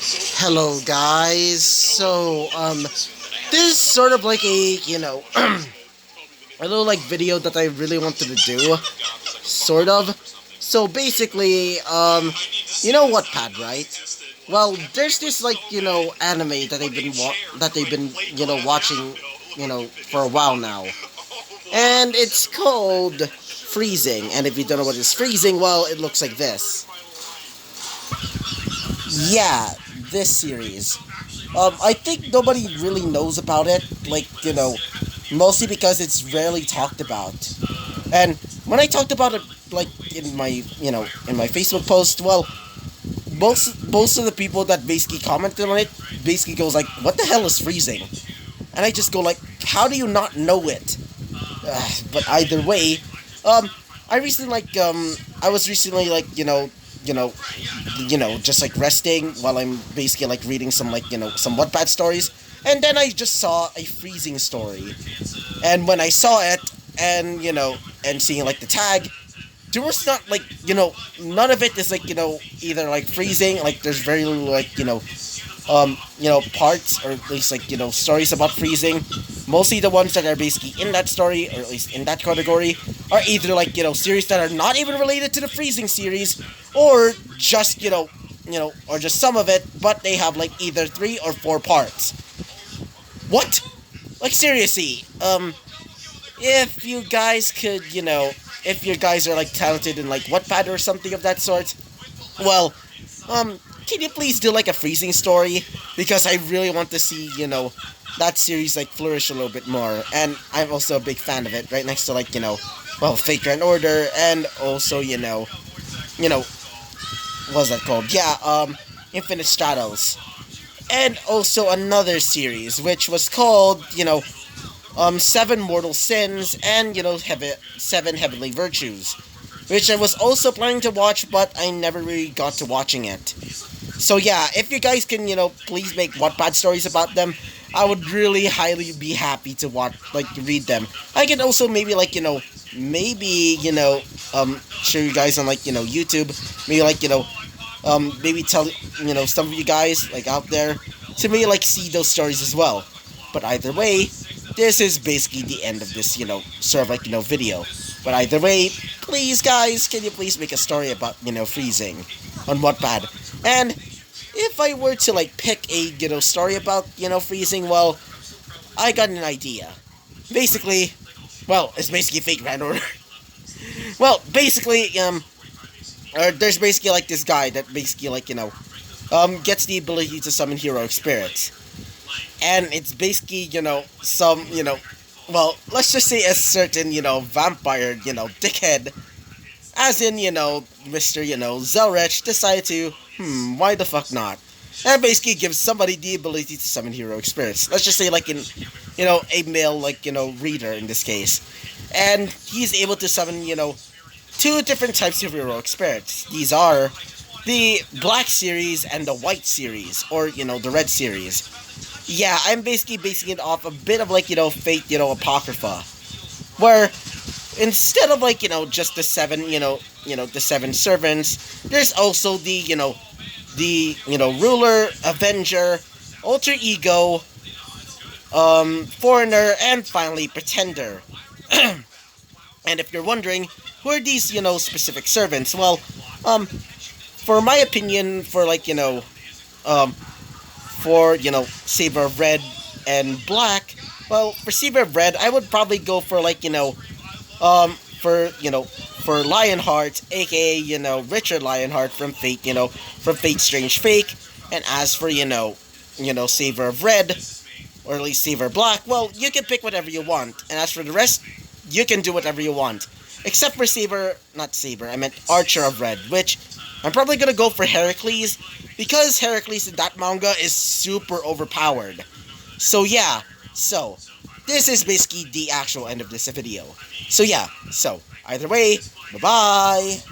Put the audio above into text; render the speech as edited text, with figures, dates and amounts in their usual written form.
Hello, guys. This is sort of like a, a little like video that I really wanted to do, sort of. So basically, Wattpad, right? Well, there's this anime that they've been watching, for a while now, and it's called Freezing. And if you don't know what is freezing, well, it looks like this. Yeah, this series. I think nobody really knows about it, mostly because it's rarely talked about. And when I talked about it, like, in my Facebook post, well, most of the people that basically commented on it basically goes like, what the hell is freezing? And I just go like, how do you not know it? But either way, um, I was recently you know, just like resting while I'm basically like reading some some Wattpad stories, and then I just saw a freezing story, and when I saw it, and and seeing like the tag, there was not none of it is either like freezing, like there's very little parts, or at least stories about freezing. Mostly the ones that are basically in that story, or at least in that category, are either series that are not even related to the freezing series, or just or just some of it, but they have like either 3 or 4 parts. What? Like seriously? If you guys could, if you guys are like talented in like Wattpad or something of that sort, well, can you please do like a freezing story? Because I really want to see, that series like flourish a little bit more. And I'm also a big fan of it, right next to Fate Grand Order, and also, what's that called? Yeah, Infinite Stratos. And also another series, which was called, Seven Mortal Sins, and, Seven Heavenly Virtues, which I was also planning to watch, but I never really got to watching it. So yeah, if you guys can, please make Wattpad stories about them, I would really highly be happy to read them. I can also maybe show you guys on YouTube, maybe maybe tell some of you guys out there to maybe see those stories as well. But either way, this is basically the end of this sort of video. But either way, please guys, can you please make a story about freezing on Wattpad? And if I were to pick a story about freezing, well, I got an idea. Basically, well, it's basically Fate Grand Order. Well, basically, there's basically this guy that basically gets the ability to summon heroic spirits, and it's basically some well, let's just say a certain vampire dickhead, as in Mr. Zelrich decided to why the fuck not, and basically gives somebody the ability to summon heroic spirits. Let's just say a male reader in this case, and he's able to summon 2 different types of heroic spirits. These are the Black series and the White series, or the Red series. Yeah, I'm basically basing it off a bit of Fate Apocrypha, where instead of just the seven the 7 servants, there's also the ruler, avenger, alter ego, foreigner, and finally pretender. And if you're wondering, who are these specific servants? Well, for my opinion, for Saber of Red and Black, well, for Saber of Red, I would probably go for for Lionheart, aka Richard Lionheart from Fate, from Fate Strange Fake. And as for Saber of Red, or at least Saber Black, well, you can pick whatever you want. And as for the rest, you can do whatever you want. Except for I meant Archer of Red, which I'm probably gonna go for Heracles, because Heracles in that manga is super overpowered. So yeah, this is basically the actual end of this video. So yeah, either way, bye-bye!